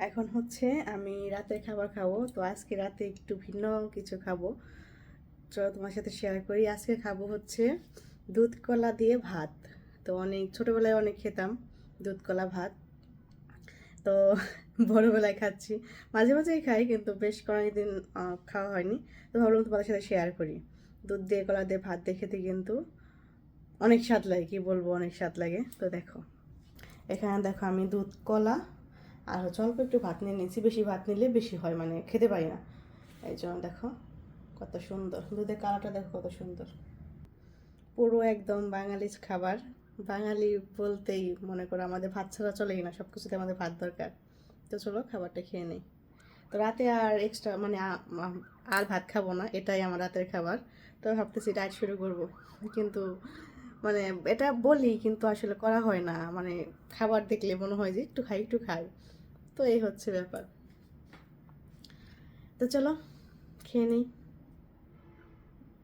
এখন হচ্ছে আমি রাতের খাবার খাবো। তো আজকে রাতে একটু ভিন্ন কিছু খাবো, চলো তোমার সাথে শেয়ার করি। আজকে খাবো হচ্ছে দুধ কলা দিয়ে ভাত। তো অনেক ছোটোবেলায় অনেক খেতাম দুধ কলা ভাত। তো বড়োবেলায় খাচ্ছি, মাঝে মাঝেই খাই, কিন্তু বেশ কয়েকদিন খাওয়া হয়নি। তো ভাবলাম তোমাদের সাথে শেয়ার করি। দুধ দিয়ে কলা দিয়ে ভাত দিয়ে খেতে কিন্তু অনেক স্বাদ লাগে, কি বলবো, অনেক স্বাদ লাগে। তো দেখো, এখানে দেখো আমি দুধ কলা আর হচ্ছে অল্প একটু ভাত নিয়ে নিয়েছি। বেশি ভাত নিলে বেশি হয়, মানে খেতে পারি না। এই জন্য দেখো কত সুন্দর দুধের কালারটা, দেখো কত সুন্দর। পুরো একদম বাঙালির খাবার। বাঙালি বলতেই মনে করো আমাদের ভাত ছাড়া চলেই না, সব কিছুতে আমাদের ভাত দরকার। তো চলো খাবারটা খেয়ে নিই। তো রাতে আর এক্সট্রা মানে আর ভাত খাবো না, এটাই আমার রাতের খাবার। তো ভাবতেছি ডায়েট শুরু করবো, কিন্তু মানে এটা বলি কিন্তু আসলে করা হয় না। মানে খাবার দেখলে মনে হয় যে একটু খাই একটু খাই। তো এই হচ্ছে ব্যাপার। তো চলো খেয়ে নিই।